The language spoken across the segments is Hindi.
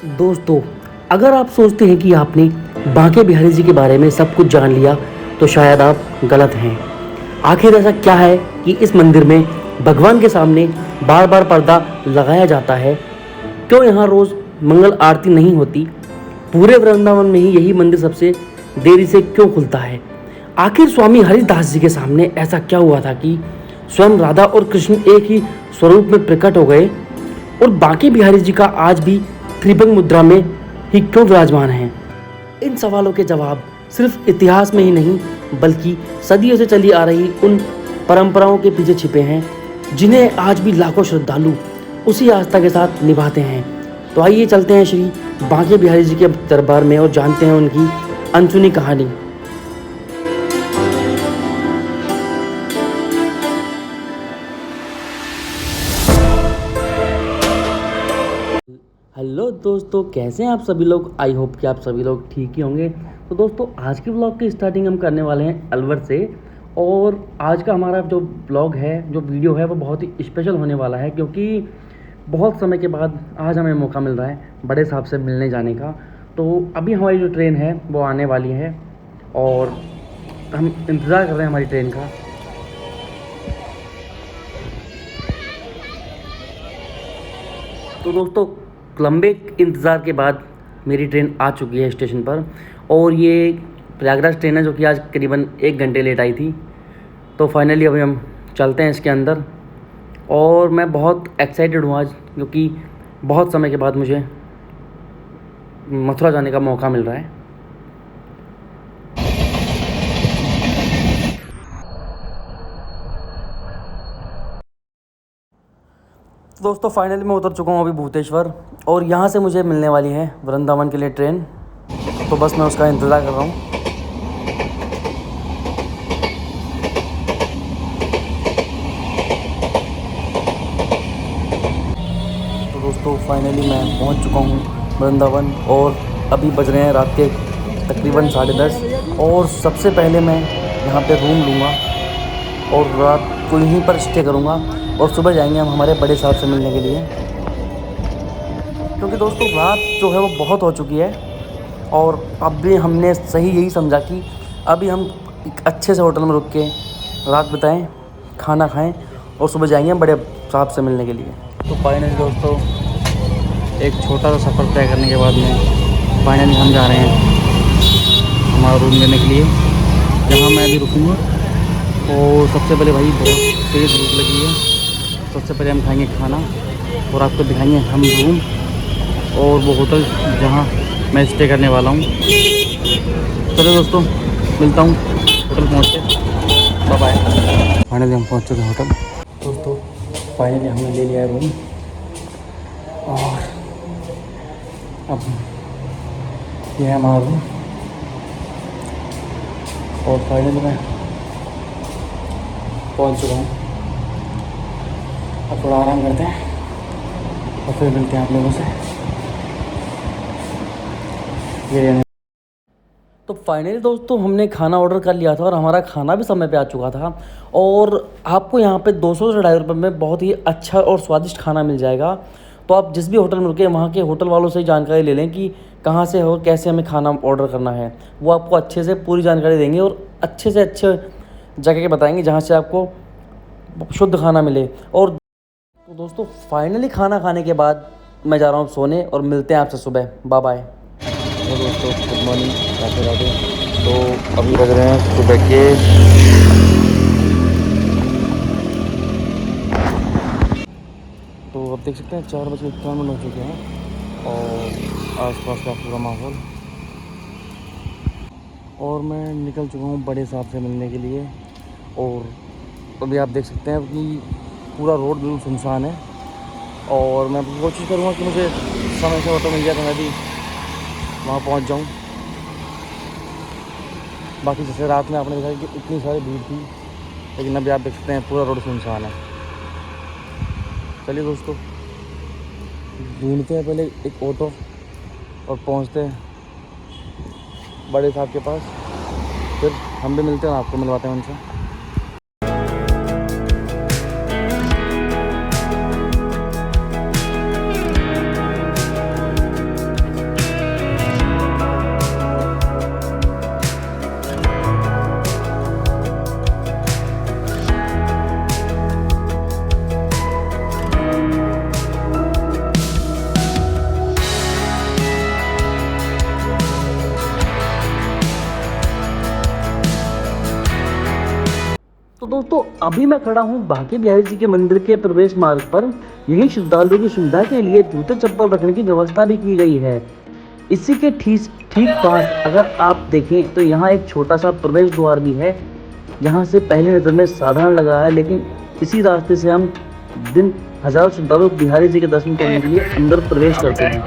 दोस्तों, अगर आप सोचते हैं कि आपने बांके बिहारी जी के बारे में सब कुछ जान लिया तो शायद आप गलत हैं। आखिर ऐसा क्या है कि इस मंदिर में भगवान के सामने बार बार पर्दा लगाया जाता है? क्यों यहाँ रोज़ मंगल आरती नहीं होती? पूरे वृंदावन में ही यही मंदिर सबसे देरी से क्यों खुलता है? आखिर स्वामी हरिदास जी के सामने ऐसा क्या हुआ था कि स्वयं राधा और कृष्ण एक ही स्वरूप में प्रकट हो गए? और बांके बिहारी जी का आज भी त्रिभंग मुद्रा में ही क्यों विराजमान है? इन सवालों के जवाब सिर्फ इतिहास में ही नहीं बल्कि सदियों से चली आ रही उन परंपराओं के पीछे छिपे हैं जिन्हें आज भी लाखों श्रद्धालु उसी आस्था के साथ निभाते हैं। तो आइए चलते हैं श्री बांके बिहारी जी के दरबार में और जानते हैं उनकी अनसुनी कहानी। हेलो दोस्तों, कैसे हैं आप सभी लोग? आई होप कि आप सभी लोग ठीक ही होंगे। तो दोस्तों, आज के ब्लॉग की स्टार्टिंग हम करने वाले हैं अलवर से। और आज का हमारा जो ब्लॉग है, जो वीडियो है, वो बहुत ही स्पेशल होने वाला है क्योंकि बहुत समय के बाद आज हमें मौका मिल रहा है बड़े साहब से मिलने जाने का। तो अभी हमारी जो ट्रेन है वो आने वाली है और हम इंतज़ार कर रहे हैं हमारी ट्रेन का। तो दोस्तों, लंबे इंतज़ार के बाद मेरी ट्रेन आ चुकी है स्टेशन पर और ये प्रयागराज ट्रेन है जो कि आज करीबन 1 घंटे लेट आई थी। तो फाइनली अभी हम चलते हैं इसके अंदर और मैं बहुत एक्साइटेड हूँ आज क्योंकि बहुत समय के बाद मुझे मथुरा जाने का मौका मिल रहा है। दोस्तों, फाइनली मैं उतर चुका हूँ अभी भूतेश्वर और यहाँ से मुझे मिलने वाली है वृंदावन के लिए ट्रेन। तो बस मैं उसका इंतज़ार कर रहा हूँ। तो दोस्तों, फाइनली मैं पहुँच चुका हूँ वृंदावन और अभी बज रहे हैं रात के तकरीबन 10:30 और सबसे पहले मैं यहाँ पे रूम लूँगा और रात को यहीं पर स्टे करूँगा और सुबह जाएंगे हम हमारे बड़े साहब से मिलने के लिए। क्योंकि दोस्तों, रात जो है वो बहुत हो चुकी है और अब भी हमने सही यही समझा कि अभी हम एक अच्छे से होटल में रुक के रात बिताएं, खाना खाएं और सुबह जाएंगे हम बड़े साहब से मिलने के लिए। तो फाइनली दोस्तों, एक छोटा सा सफ़र तय करने के बाद में फाइनली हम जा रहे हैं हमारा रूम लेने के लिए, जहाँ मैं अभी रुकूँगा। और सबसे पहले भाई बहुत तेज़ भूख लगी है। सबसे पहले हम खाएंगे खाना और आपको दिखाएंगे हम रूम और वो होटल जहाँ मैं स्टे करने वाला हूँ। चलो दोस्तों, मिलता हूँ होटल पहुँच के। Bye bye. फाइनली हम पहुँच चुके हैं होटल। दोस्तों, फाइनली हमने ले लिया है रूम और अब ये है हमारा रूम। और फाइनली मैं पहुँच चुका हूँ। अब थोड़ा आराम करते हैं और फिर मिलते हैं आप लोगों से। तो फाइनली दोस्तों, हमने खाना ऑर्डर कर लिया था और हमारा खाना भी समय पे आ चुका था। और आपको यहाँ पे 200 से 250 रुपये में बहुत ही अच्छा और स्वादिष्ट खाना मिल जाएगा। तो आप जिस भी होटल में रुके वहाँ के होटल वालों से जानकारी ले लें कि कहाँ से हो, कैसे हमें खाना ऑर्डर करना है। वो आपको अच्छे से पूरी जानकारी देंगे और अच्छे से अच्छे जगह के बताएंगे जहाँ से आपको शुद्ध खाना मिले। और तो दोस्तों, फाइनली खाना खाने के बाद मैं जा रहा हूँ सोने और मिलते हैं आपसे सुबह। Bye bye. तो दोस्तों, गुड मॉर्निंग, राधे राधे। तो अभी लग रहे हैं सुबह के 4 देख सकते हैं 4:51 हो चुके हैं और आसपास का पूरा माहौल। और मैं निकल चुका हूँ बड़े साहब से मिलने के लिए। और अभी आप देख सकते हैं कि पूरा रोड बिल्कुल सुनसान है और मैं कोशिश करूँगा कि मुझे समय से ऑटो मिल जाए तो मैं भी वहाँ पहुँच जाऊँ। बाकी जैसे रात में आपने देखा कि इतनी सारी भीड़ थी, लेकिन अभी आप देख सकते हैं पूरा रोड सुनसान है। चलिए दोस्तों, ढूंढते हैं पहले एक ऑटो और पहुँचते हैं बड़े साहब के पास। फिर हम भी मिलते हैं, आपको मिलवाते हैं उनसे। दोस्तों अभी मैं खड़ा हूँ बांके बिहारी जी के मंदिर के प्रवेश मार्ग पर। यही श्रद्धालुओं की सुविधा के लिए जूते चप्पल रखने की व्यवस्था भी की गई है। इसी के ठीक ठीक पास अगर आप देखें तो यहाँ एक छोटा सा प्रवेश द्वार भी है, जहाँ से पहले नजर में साधारण लगा है, लेकिन इसी रास्ते से हम दिन हजारों श्रद्धालु बिहारी जी के दर्शन करने के लिए अंदर प्रवेश करते हैं।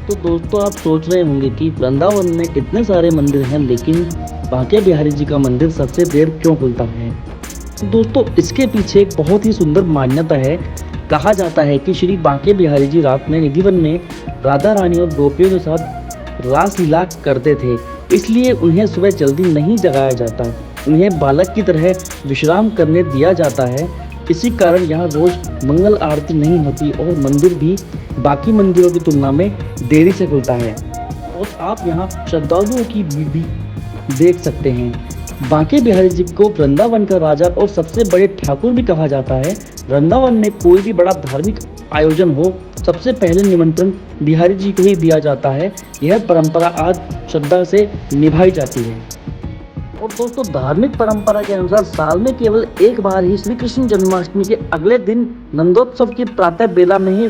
तो दोस्तों आप सोच रहे होंगे कि वृंदावन में इतने सारे मंदिर हैं, लेकिन बांके बिहारी जी का मंदिर सबसे देर क्यों खुलता है। तो दोस्तों इसके पीछे एक बहुत ही सुंदर मान्यता है। कहा जाता है कि श्री बांके बिहारी जी रात में निधिवन में राधा रानी और गोपियों के साथ रासलीला करते थे, इसलिए उन्हें सुबह जल्दी नहीं जगाया जाता, उन्हें बालक की तरह विश्राम करने दिया जाता है। इसी कारण यहाँ रोज मंगल आरती नहीं होती और मंदिर भी बाकी मंदिरों की तुलना में देरी से खुलता है। और आप यहाँ श्रद्धालुओं की भीड़ भी देख सकते हैं। बांके बिहारी जी को वृंदावन का राजा और सबसे बड़े ठाकुर भी कहा जाता है। वृंदावन में कोई भी बड़ा धार्मिक आयोजन हो, सबसे पहले निमंत्रण बिहारी जी को ही दिया जाता है। यह परंपरा आज श्रद्धा से निभाई जाती है। और दोस्तों धार्मिक परंपरा के अनुसार साल में केवल एक बार ही श्री कृष्ण जन्माष्टमी के अगले दिन नंदोत्सव की प्रातः बेला में ही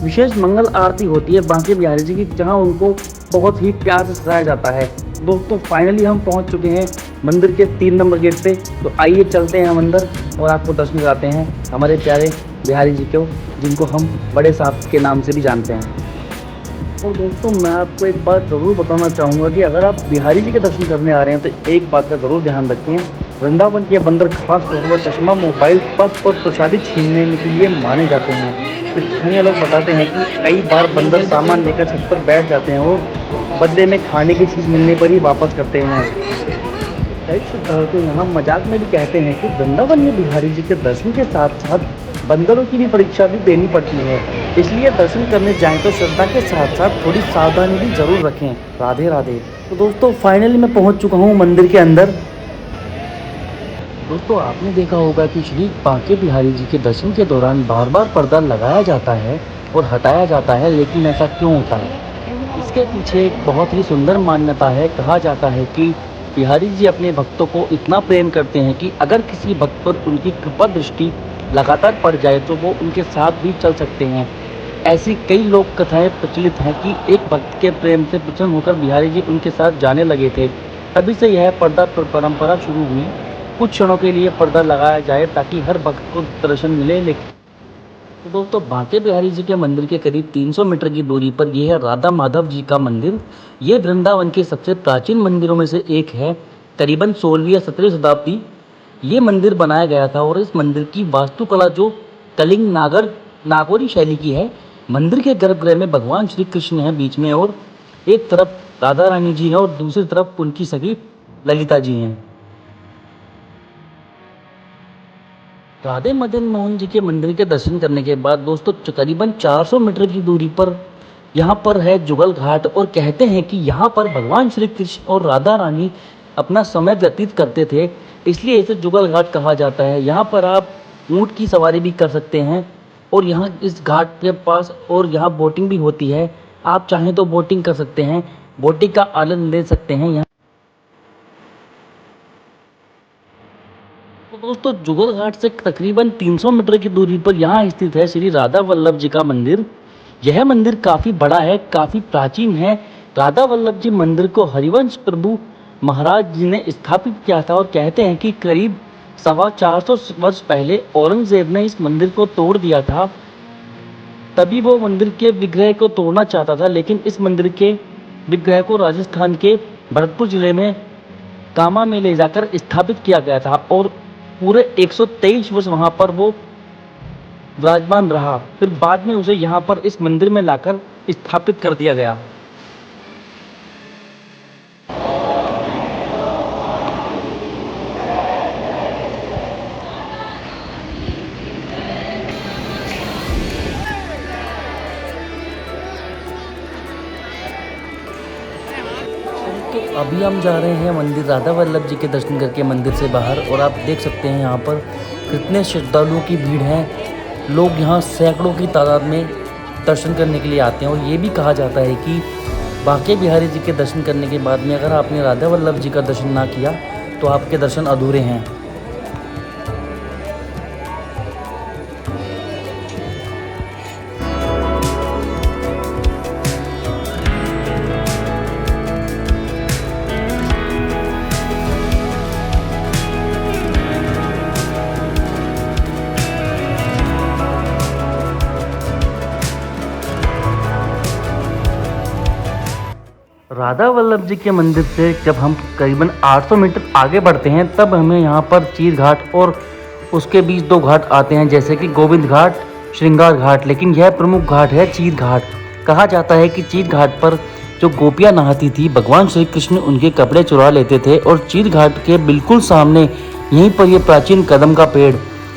विशेष मंगल आरती होती है बांके बिहारी जी की, जहां उनको बहुत ही प्यार से सजाया जाता है। दोस्तों फाइनली हम पहुंच चुके हैं मंदिर के 3 नंबर गेट पे। तो आइए चलते हैं हम अंदर और आपको दर्शन कराते हैं हमारे प्यारे बिहारी जी को, जिनको हम बड़े साहब के नाम से भी जानते हैं। और दोस्तों मैं आपको एक बात ज़रूर बताना चाहूँगा कि अगर आप बिहारी जी के दर्शन करने आ रहे हैं तो एक बात का ज़रूर ध्यान रखें। वृंदावन के बंदर खास तौर पर चश्मा, मोबाइल, पग और प्रसादी छीनने के लिए माने जाते हैं। तो स्थानीय लोग बताते हैं कि कई बार बंदर सामान लेकर छत पर बैठ जाते हैं और बदले में खाने की चीज़ मिलने पर ही वापस करते हैं। कई श्रद्धालु तो यहाँ मजाक में भी कहते हैं कि वृंदावन में बिहारी जी के दर्शन के साथ साथ बंदरों की भी परीक्षा भी देनी पड़ती है, इसलिए दर्शन करने जाएं तो श्रद्धा के साथ साथ थोड़ी सावधानी भी जरूर रखें। राधे राधे। तो दोस्तों फाइनली मैं पहुंच चुका हूं मंदिर के अंदर। दोस्तों आपने देखा होगा कि श्री बांके बिहारी जी के दर्शन के दौरान बार बार पर्दा लगाया जाता है और हटाया जाता है, लेकिन ऐसा क्यों होता है? इसके पीछे एक बहुत ही सुंदर मान्यता है। कहा जाता है कि बिहारी जी अपने भक्तों को इतना प्रेम करते हैं कि अगर किसी भक्त पर उनकी कृपा दृष्टि लगातार पड़ जाए तो वो उनके साथ भी चल सकते हैं। ऐसी कई लोक कथाएं प्रचलित हैं कि एक भक्त के प्रेम से प्रसन्न होकर बिहारी जी उनके साथ जाने लगे थे। तभी से यह पर्दा परंपरा शुरू हुई। कुछ क्षणों के लिए पर्दा लगाया जाए ताकि हर भक्त को दर्शन मिले। लेकिन तो दोस्तों बांके बिहारी जी के मंदिर के करीब 300 मीटर की दूरी पर यह है राधा माधव जी का मंदिर। ये वृंदावन के सबसे प्राचीन मंदिरों में से एक है। करीबन 16वीं या 17वीं शताब्दी ये मंदिर बनाया गया था और इस मंदिर की वास्तुकला जो कलिंग नागौरी शैली की है। मंदिर के गर्भगृह में भगवान श्री कृष्ण है बीच में, और एक तरफ राधा रानी जी है और दूसरी तरफ उनकी सखी ललिता जी हैं। राधे मदन मोहन जी के मंदिर के दर्शन करने के बाद दोस्तों करीबन 400 मीटर की दूरी पर यहाँ पर है जुगल घाट, और कहते हैं कि यहाँ पर भगवान श्री कृष्ण और राधा रानी अपना समय व्यतीत करते थे, इसलिए इसे जुगल घाट कहा जाता है। यहाँ पर आप ऊँट की सवारी भी कर सकते हैं और यहाँ इस घाट के पास और यहाँ बोटिंग भी होती है। आप चाहें तो बोटिंग कर सकते हैं, बोटिंग का आनंद ले सकते हैं यहाँ। तो दोस्तों जुगल घाट से तकरीबन 300 मीटर की दूरी पर यहाँ स्थित है श्री राधा वल्लभ जी का मंदिर। यह मंदिर काफ़ी बड़ा है, काफ़ी प्राचीन है। राधा वल्लभ जी मंदिर को हरिवंश प्रभु महाराज जी ने स्थापित किया था, और कहते हैं कि करीब 450 वर्ष पहले औरंगजेब ने इस मंदिर को तोड़ दिया था। तभी वो मंदिर के विग्रह को तोड़ना चाहता था, लेकिन इस मंदिर के विग्रह को राजस्थान के भरतपुर जिले में कामा में ले जाकर स्थापित किया गया था, और पूरे 123 वर्ष वहाँ पर वो विराजमान रहा। फिर बाद में उसे यहाँ पर इस मंदिर में लाकर स्थापित कर दिया गया। तो अभी हम जा रहे हैं मंदिर राधा वल्लभ जी के दर्शन करके मंदिर से बाहर, और आप देख सकते हैं यहाँ पर कितने श्रद्धालुओं की भीड़ है। लोग यहाँ सैकड़ों की तादाद में दर्शन करने के लिए आते हैं, और ये भी कहा जाता है कि बांके बिहारी जी के दर्शन करने के बाद में अगर आपने राधा वल्लभ जी का दर्शन ना किया तो आपके दर्शन अधूरे हैं। राधा वल्लभ जी के मंदिर से जब हम करीबन 800 मीटर आगे बढ़ते हैं तब हमें यहाँ पर चीर घाट और उसके बीच 2 घाट आते हैं, जैसे कि गोविंद घाट, श्रृंगार घाट। लेकिन यह प्रमुख घाट है चीर घाट। कहा जाता है कि चीर घाट पर जो गोपियाँ नहाती थी, भगवान श्री कृष्ण उनके कपड़े चुरा लेते थे और चीर घाट के बिल्कुल सामने यहीं पर यह प्राचीन कदम का पेड़,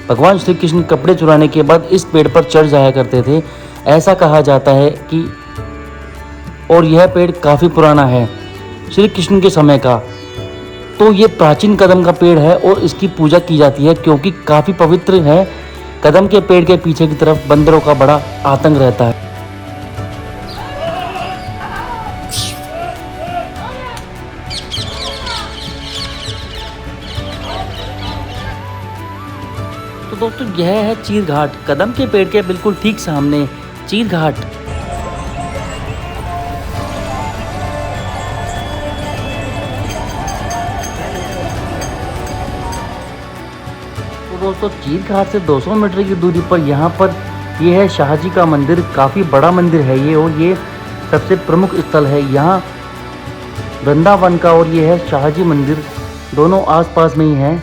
भगवान श्री कृष्ण कपड़े चुराने के बाद इस पेड़ पर चढ़ जाया करते थे, ऐसा कहा जाता है कि। और यह पेड़ काफ़ी पुराना है, श्री कृष्ण के समय का। तो ये प्राचीन कदम का पेड़ है और इसकी पूजा की जाती है क्योंकि काफ़ी पवित्र है। कदम के पेड़ के पीछे की तरफ बंदरों का बड़ा आतंक रहता है। तो दोस्तों यह है चीर घाट, कदम के पेड़ के बिल्कुल ठीक सामने चीर घाट। दोस्तों चीर घाट से 200 मीटर की दूरी पर यहाँ पर ये है शाहजी का मंदिर। काफ़ी बड़ा मंदिर है ये और ये सबसे प्रमुख स्थल है यहाँ वृंदावन का, और ये है शाहजी मंदिर, दोनों आसपास में ही हैं।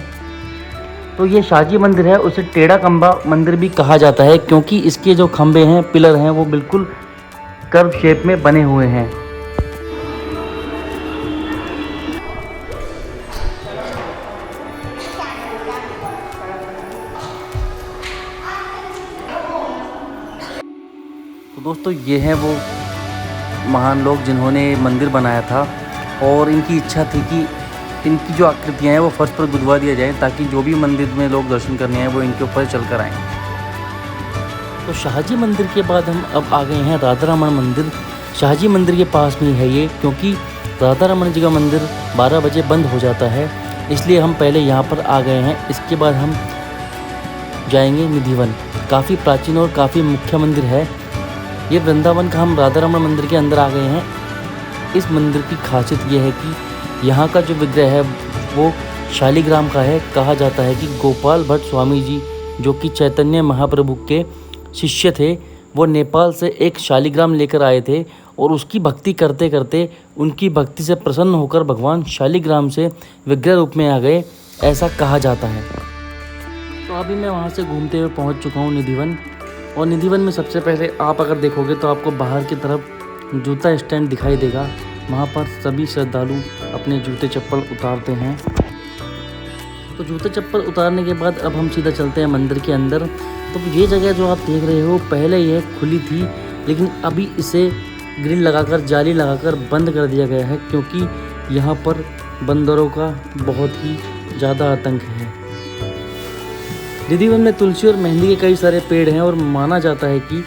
तो ये शाहजी मंदिर है, उसे टेढ़ा खंबा मंदिर भी कहा जाता है क्योंकि इसके जो खंबे हैं, पिलर हैं, वो बिल्कुल कर्व शेप में बने हुए हैं। तो दोस्तों ये हैं वो महान लोग जिन्होंने मंदिर बनाया था और इनकी इच्छा थी कि इनकी जो आकृतियाँ हैं वो फर्श पर गुदवा दिया जाए ताकि जो भी मंदिर में लोग दर्शन करने आए वो इनके ऊपर चलकर आएँ। तो शाहजी मंदिर के बाद हम अब आ गए हैं राधा रमण मंदिर। शाहजी मंदिर के पास में है ये, क्योंकि राधा रमण जी का मंदिर 12 बजे बंद हो जाता है, इसलिए हम पहले यहाँ पर आ गए हैं। इसके बाद हम जाएंगे निधिवन। काफ़ी प्राचीन और काफ़ी मुख्य मंदिर है ये वृंदावन का। हम राधा रमण मंदिर के अंदर आ गए हैं। इस मंदिर की खासियत ये है कि यहाँ का जो विग्रह है वो शालिग्राम का है। कहा जाता है कि गोपाल भट्ट स्वामी जी, जो कि चैतन्य महाप्रभु के शिष्य थे, वो नेपाल से एक शालिग्राम लेकर आए थे और उसकी भक्ति करते करते उनकी भक्ति से प्रसन्न होकर भगवान शालिग्राम से विग्रह रूप में आ गए, ऐसा कहा जाता है। तो अभी मैं वहाँ से घूमते हुए पहुँच चुका हूँ निधिवन। और निधिवन में सबसे पहले आप अगर देखोगे तो आपको बाहर की तरफ जूता स्टैंड दिखाई देगा। वहाँ पर सभी श्रद्धालु अपने जूते चप्पल उतारते हैं। तो जूते चप्पल उतारने के बाद अब हम सीधा चलते हैं मंदिर के अंदर। तो ये जगह जो आप देख रहे हो पहले यह खुली थी, लेकिन अभी इसे ग्रिल लगाकर, जाली लगाकर बंद कर दिया गया है क्योंकि यहाँ पर बंदरों का बहुत ही ज़्यादा आतंक है। निधिवन में तुलसी और मेहंदी के कई सारे पेड़ हैं और माना जाता है कि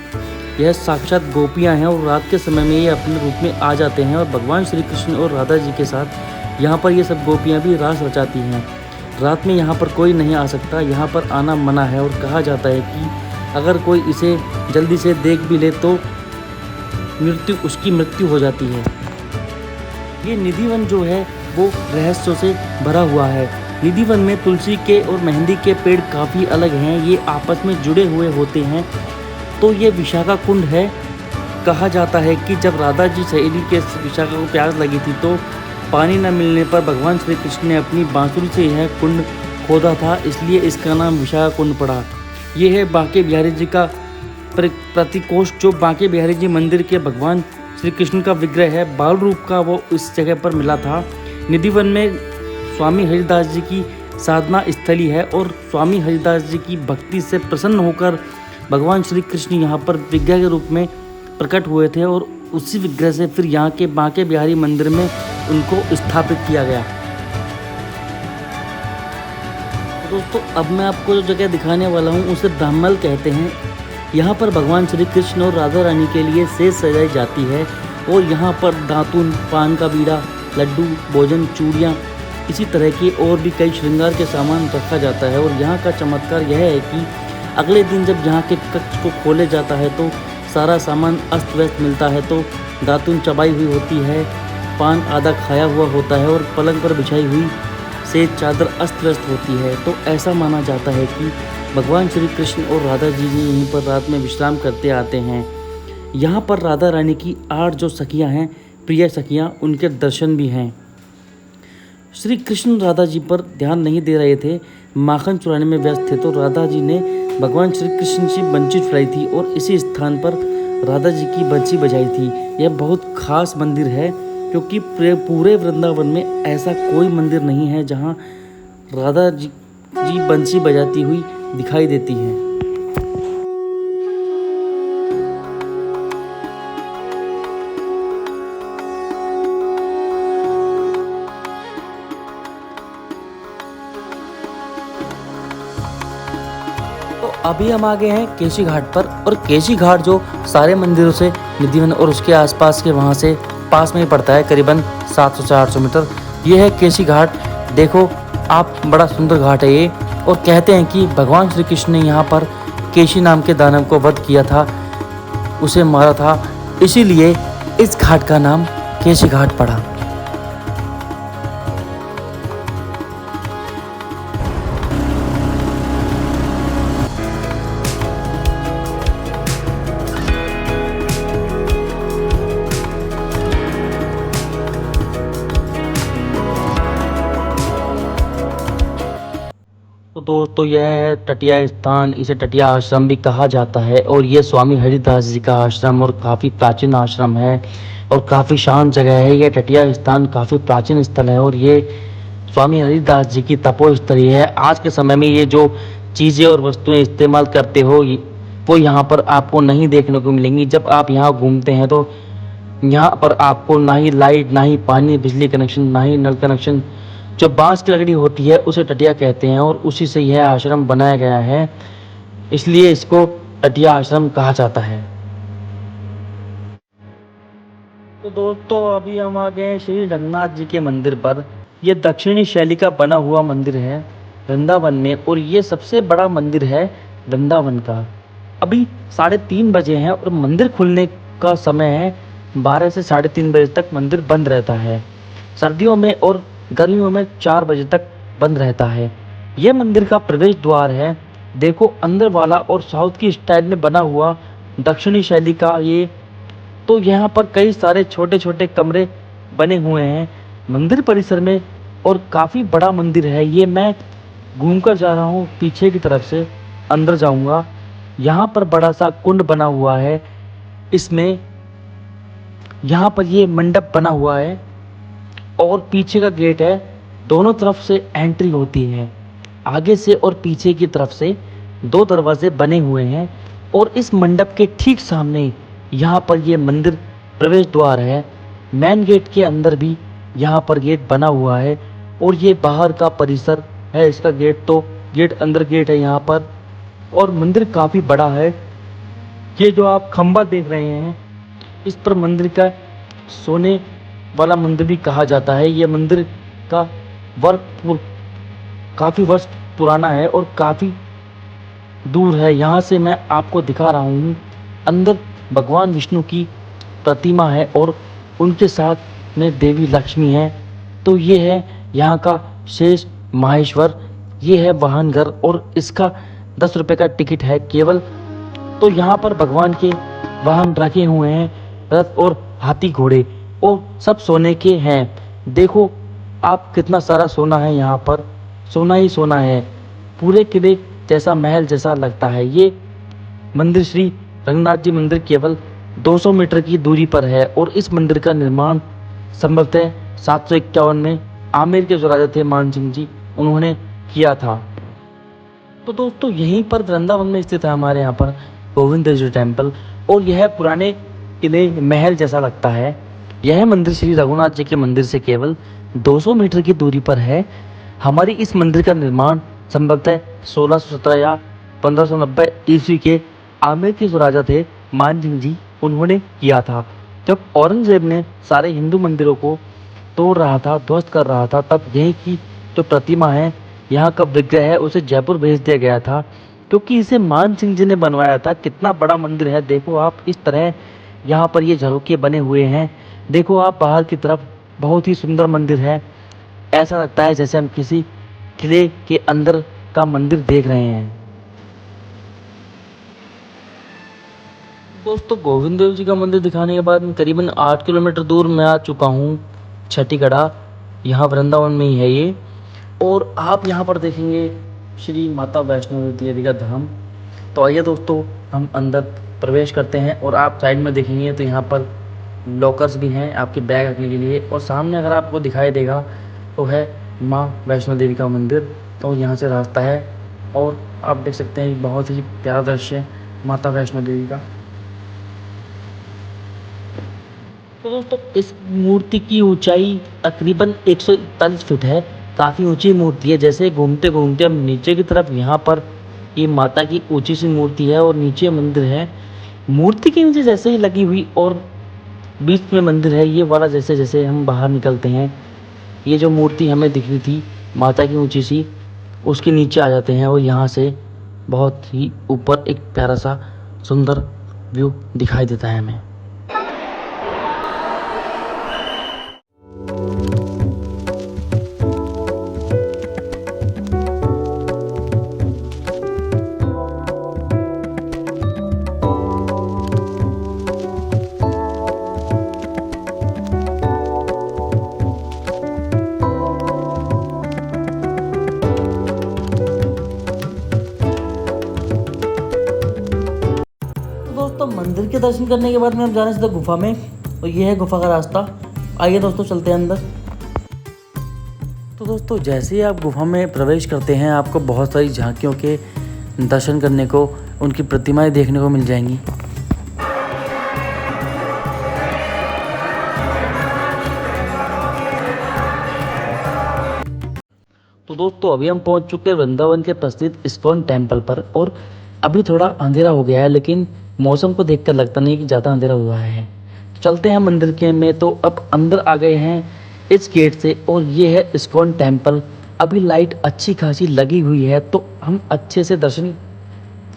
यह साक्षात गोपियां हैं और रात के समय में ये अपने रूप में आ जाते हैं और भगवान श्री कृष्ण और राधा जी के साथ यहाँ पर ये सब गोपियां भी रास रचाती हैं। रात में यहाँ पर कोई नहीं आ सकता, यहाँ पर आना मना है और कहा जाता है कि अगर कोई इसे जल्दी से देख भी ले तो उसकी मृत्यु हो जाती है। ये निधिवन जो है वो रहस्यों से भरा हुआ है। निधिवन में तुलसी के और मेहंदी के पेड़ काफ़ी अलग हैं, ये आपस में जुड़े हुए होते हैं। तो ये विशाखा कुंड है। कहा जाता है कि जब राधा जी सहेली के विशाखा को प्यास लगी थी तो पानी न मिलने पर भगवान श्री कृष्ण ने अपनी बांसुरी से यह कुंड खोदा था, इसलिए इसका नाम विशाखा कुंड पड़ा। ये है बांके बिहारी जी का प्रतिकोष्ठ, जो बांके बिहारी जी मंदिर के भगवान श्री कृष्ण का विग्रह है, बाल रूप का, वो इस जगह पर मिला था। निधिवन में स्वामी हरिदास जी की साधना स्थली है और स्वामी हरिदास जी की भक्ति से प्रसन्न होकर भगवान श्री कृष्ण यहाँ पर विग्रह के रूप में प्रकट हुए थे और उसी विग्रह से फिर यहाँ के बांके बिहारी मंदिर में उनको स्थापित किया गया। तो दोस्तों अब मैं आपको जो जगह दिखाने वाला हूँ उसे ब्रह्मल कहते हैं। यहाँ पर भगवान श्री कृष्ण और राधा रानी के लिए सेज सजाई जाती है और यहाँ पर दातुन, पान का बीड़ा, लड्डू, भोजन, चूड़ियाँ, इसी तरह के और भी कई श्रृंगार के सामान रखा जाता है। और यहाँ का चमत्कार यह है कि अगले दिन जब यहाँ के कक्ष को खोले जाता है तो सारा सामान अस्त व्यस्त मिलता है। तो दातुन चबाई हुई होती है, पान आधा खाया हुआ होता है और पलंग पर बिछाई हुई सेज चादर अस्त व्यस्त होती है। तो ऐसा माना जाता है कि भगवान श्री कृष्ण और राधा जी यहीं पर रात में विश्राम करते आते हैं। यहाँ पर राधा रानी की 8 जो सखियाँ हैं, प्रिय सखियाँ, उनके दर्शन भी हैं। श्री कृष्ण राधा जी पर ध्यान नहीं दे रहे थे, माखन चुराने में व्यस्त थे। तो राधा जी ने भगवान श्री कृष्ण की बंसी छुड़ाई थी और इसी स्थान पर राधा जी की बंसी बजाई थी। यह बहुत खास मंदिर है क्योंकि पूरे वृंदावन में ऐसा कोई मंदिर नहीं है जहाँ राधा जी बंसी बजाती हुई दिखाई देती हैं। तो अभी हम आ गए हैं केशी घाट पर, और केशी घाट जो सारे मंदिरों से निधिवन और उसके आसपास के वहाँ से पास में ही पड़ता है, करीबन 700 से 800 मीटर। ये है केशी घाट। देखो आप, बड़ा सुंदर घाट है ये। और कहते हैं कि भगवान श्री कृष्ण ने यहाँ पर केशी नाम के दानव को वध किया था, उसे मारा था, इसीलिए इस घाट का नाम केशी घाट पड़ा। तो दोस्तों यह है टटिया स्थान, इसे टटिया आश्रम भी कहा जाता है। और ये स्वामी हरिदास जी का आश्रम और काफ़ी प्राचीन आश्रम है और काफ़ी शांत जगह है। यह टटिया स्थान काफ़ी प्राचीन स्थल है और ये स्वामी हरिदास जी की तपोस्थली है। आज के समय में ये जो चीज़ें और वस्तुएं इस्तेमाल करते हो वो यहाँ पर आपको नहीं देखने को मिलेंगी। जब आप यहाँ घूमते हैं तो यहाँ पर आपको ना ही लाइट, ना ही पानी, बिजली कनेक्शन, ना ही नल कनेक्शन। जो बांस की लकड़ी होती है उसे टटिया कहते हैं और उसी से यह आश्रम बनाया गया है, इसलिए इसको टटिया आश्रम कहा जाता है। तो दोस्तों अभी हम आ गए श्री रंगनाथ जी के मंदिर पर। यह दक्षिणी शैली का बना हुआ मंदिर है वृंदावन में, और ये सबसे बड़ा मंदिर है वृंदावन का। अभी 3:30 बजे हैं और मंदिर खुलने का समय है 12 से 3:30 बजे तक मंदिर बंद रहता है। सर्दियों में और गर्मियों में 4 बजे तक बंद रहता है। यह मंदिर का प्रवेश द्वार है। देखो अंदर वाला और साउथ की स्टाइल में बना हुआ दक्षिणी शैली का ये। तो यहाँ पर कई सारे छोटे छोटे कमरे बने हुए हैं मंदिर परिसर में, और काफ़ी बड़ा मंदिर है ये। मैं घूमकर जा रहा हूँ पीछे की तरफ से, अंदर जाऊँगा। यहाँ पर बड़ा सा कुंड बना हुआ है, इसमें यहाँ पर ये मंडप बना हुआ है और पीछे का गेट है। दोनों तरफ से एंट्री होती है, आगे से और पीछे की तरफ से 2 दरवाजे बने हुए हैं। और इस मंडप के ठीक सामने यहाँ पर ये मंदिर प्रवेश द्वार है। मेन गेट के अंदर भी यहाँ पर गेट बना हुआ है और ये बाहर का परिसर है इसका गेट। तो गेट अंदर गेट है यहाँ पर, और मंदिर काफ़ी बड़ा है। ये जो आप खंबा देख रहे हैं, इस पर मंदिर का सोने वाला मंदिर भी कहा जाता है। ये मंदिर का वर्क काफ़ी वर्ष पुराना है और काफ़ी दूर है। यहाँ से मैं आपको दिखा रहा हूँ। अंदर भगवान विष्णु की प्रतिमा है और उनके साथ में देवी लक्ष्मी है। तो ये है यहाँ का शेष माहेश्वर। ये है वाहन घर और इसका 10 रुपये का टिकट है केवल। तो यहाँ पर भगवान के वाहन रखे हुए हैं, रथ और हाथी घोड़े, और सब सोने के हैं। देखो आप कितना सारा सोना है यहाँ पर, सोना ही सोना है। पूरे किले जैसा, महल जैसा लगता है। ये मंदिर श्री रंगनाथ जी मंदिर केवल 200 मीटर की दूरी पर है और इस मंदिर का निर्माण संभवतः 751 में आमेर के जो राजा थे मान सिंह जी, उन्होंने किया था। तो दोस्तों यहीं पर वृंदावन में स्थित है हमारे यहाँ पर गोविंद जी टेम्पल, और यह पुराने किले महल जैसा लगता है। यह मंदिर श्री रघुनाथ जी के मंदिर से केवल 200 मीटर की दूरी पर है। हमारी इस मंदिर का निर्माण संभवतः 1617 या 1590 ईस्वी के आमेर के जो राजा थे मान सिंह जी, उन्होंने किया था। जब औरंगजेब ने सारे हिंदू मंदिरों को तोड़ रहा था, ध्वस्त कर रहा था, तब यहीं की जो प्रतिमा है, यहाँ का विग्रह है, उसे जयपुर भेज दिया गया था, क्योंकि इसे मान सिंह जी ने बनवाया था। कितना बड़ा मंदिर है, देखो आप, इस तरह यहाँ पर ये झरोखे बने हुए हैं। देखो आप बाहर की तरफ, बहुत ही सुंदर मंदिर है। ऐसा लगता है जैसे हम किसी किले के अंदर का मंदिर देख रहे हैं। दोस्तों, गोविंद देव जी का मंदिर दिखाने के बाद मैं करीबन 8 किलोमीटर दूर मैं आ चुका हूँ, छठीगढ़ा। यहाँ वृंदावन में ही है ये। और आप यहाँ पर देखेंगे श्री माता वैष्णो देवी का धाम। तो आइए दोस्तों, हम अंदर प्रवेश करते हैं। और आप साइड में देखेंगे तो यहाँ पर लॉकर्स भी हैं आपके बैग रखने के लिए। और सामने अगर आपको दिखाई देगा तो है माँ वैष्णो देवी का मंदिर। तो यहाँ से रास्ता है और आप देख सकते हैं बहुत ही प्यारा दृश्य है माता वैष्णो देवी का। तो दोस्तों, इस मूर्ति की ऊंचाई तकरीबन 141 फीट है। काफ़ी ऊंची मूर्ति है। जैसे घूमते घूमते हम नीचे की तरफ, यहाँ पर ये माता की ऊंची सी मूर्ति है और नीचे मंदिर है। मूर्ति के नीचे जैसे ही लगी हुई और बीच में मंदिर है, ये वाला जैसे जैसे हम बाहर निकलते हैं, ये जो मूर्ति हमें दिख रही थी माता की ऊंची सी, उसके नीचे आ जाते हैं और यहाँ से बहुत ही ऊपर एक प्यारा सा सुंदर व्यू दिखाई देता है हमें। दोस्तों, मंदिर के दर्शन करने के बाद में हम जा रहे हैं सीधा गुफा में। और ये है गुफा का रास्ता। आइए दोस्तों, चलते हैं अंदर। तो दोस्तों, जैसे ही आप गुफा में प्रवेश करते हैं, आपको बहुत सारी झांकियों के दर्शन करने को, उनकी प्रतिमाएं देखने को मिल जाएंगी। तो दोस्तों, अभी हम पहुंच चुके हैं वृंदावन के प्रसिद्ध इस्कॉन टेम्पल पर। और अभी थोड़ा अंधेरा हो गया है, लेकिन मौसम को देखकर लगता नहीं कि ज़्यादा अंधेरा हुआ है। चलते हैं मंदिर के में। तो अब अंदर आ गए हैं इस गेट से और ये है इस्कॉन टेम्पल। अभी लाइट अच्छी खासी लगी हुई है, तो हम अच्छे से दर्शन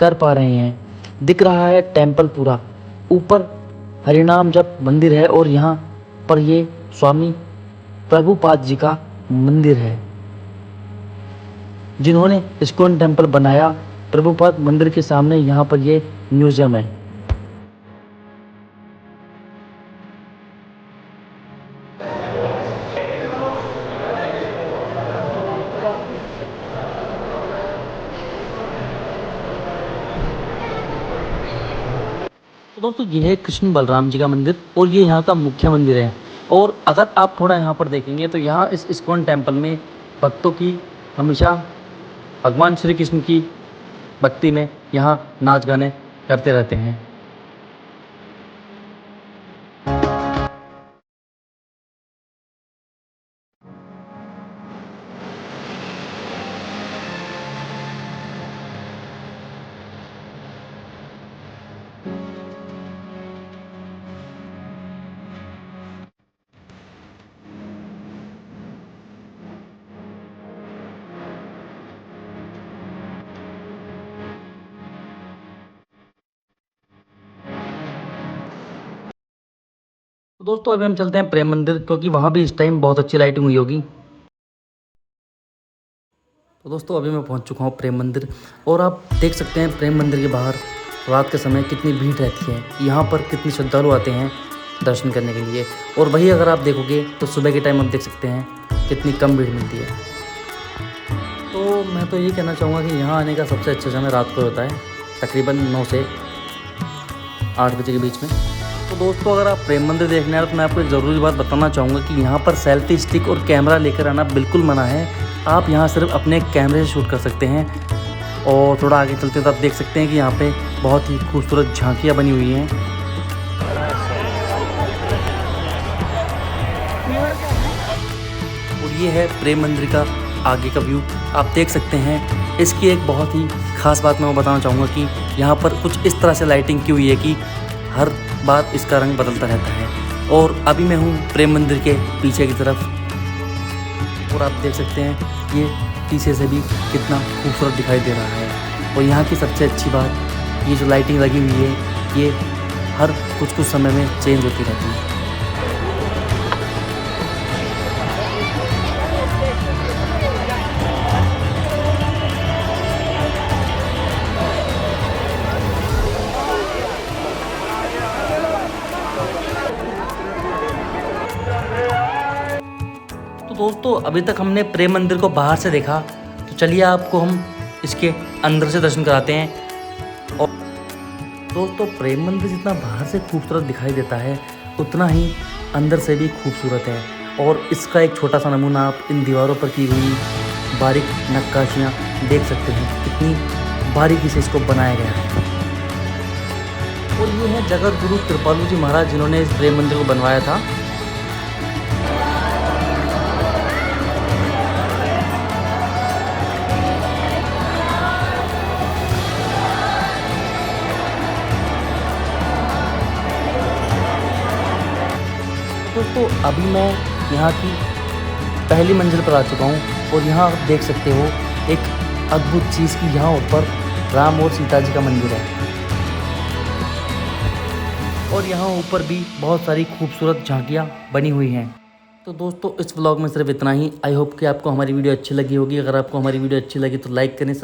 कर पा रहे हैं। दिख रहा है टेम्पल पूरा। ऊपर हरिनाम जप मंदिर है और यहाँ पर ये स्वामी प्रभुपाद जी का मंदिर है, जिन्होंने इस्कॉन टेम्पल बनाया। प्रभुपाद मंदिर के सामने यहाँ पर ये म्यूजियम है। तो दोस्तों, ये है कृष्ण बलराम जी का मंदिर और ये यहाँ का मुख्य मंदिर है। और अगर आप थोड़ा यहाँ पर देखेंगे तो यहाँ इस इस्कॉन टेम्पल में भक्तों की हमेशा भगवान श्री कृष्ण की भक्ति में यहाँ नाच गाने करते रहते हैं। तो दोस्तों, अभी हम चलते हैं प्रेम मंदिर, क्योंकि वहाँ भी इस टाइम बहुत अच्छी लाइटिंग हुई होगी। तो दोस्तों, अभी मैं पहुँच चुका हूँ प्रेम मंदिर। और आप देख सकते हैं प्रेम मंदिर के बाहर रात के समय कितनी भीड़ रहती है। यहाँ पर कितनी श्रद्धालु आते हैं दर्शन करने के लिए। और वही अगर आप देखोगे तो सुबह के टाइम आप देख सकते हैं कितनी कम भीड़ मिलती है। तो मैं तो ये कहना चाहूँगा कि यहाँ आने का सबसे अच्छा समय रात को होता है, तकरीबन 9 से 8 बजे के बीच में। तो दोस्तों, अगर आप प्रेम मंदिर देखने आए तो मैं आपको एक ज़रूरी बात बताना चाहूँगा कि यहाँ पर सेल्फी स्टिक और कैमरा लेकर आना बिल्कुल मना है। आप यहाँ सिर्फ अपने कैमरे से शूट कर सकते हैं। और थोड़ा आगे चलते हैं तो आप देख सकते हैं कि यहाँ पे बहुत ही खूबसूरत झांकियाँ बनी हुई हैं। और ये है प्रेम मंदिर का आगे का व्यू, आप देख सकते हैं। इसकी एक बहुत ही ख़ास बात मैं बताना चाहूँगा कि यहाँ पर कुछ इस तरह से लाइटिंग की हुई है कि हर बार इसका रंग बदलता रहता है। और अभी मैं हूँ प्रेम मंदिर के पीछे की तरफ, और आप देख सकते हैं ये पीछे से भी कितना खूबसूरत दिखाई दे रहा है। और यहाँ की सबसे अच्छी बात, ये जो लाइटिंग लगी हुई है ये हर कुछ समय में चेंज होती रहती है। तो दोस्तों अभी तक हमने प्रेम मंदिर को बाहर से देखा, तो चलिए आपको हम इसके अंदर से दर्शन कराते हैं। और दोस्तों प्रेम मंदिर जितना बाहर से खूबसूरत दिखाई देता है उतना ही अंदर से भी खूबसूरत है। और इसका एक छोटा सा नमूना आप इन दीवारों पर की हुई बारीक नक्काशियाँ देख सकते हैं, कितनी बारीकी से इसको बनाया गया है। और ये है जगत गुरु कृपालु जी महाराज जिन्होंने इस प्रेम मंदिर को बनवाया था। दोस्तों अभी मैं यहाँ की पहली मंजिल पर आ चुका हूँ और यहाँ आप देख सकते हो एक अद्भुत चीज़ की यहाँ ऊपर राम और सीता जी का मंदिर है। और यहाँ ऊपर भी बहुत सारी खूबसूरत झांकियाँ बनी हुई हैं। तो दोस्तों इस व्लॉग में सिर्फ इतना ही। आई होप कि आपको हमारी वीडियो अच्छी लगी होगी। अगर आपको हमारी वीडियो अच्छी लगी तो लाइक करें,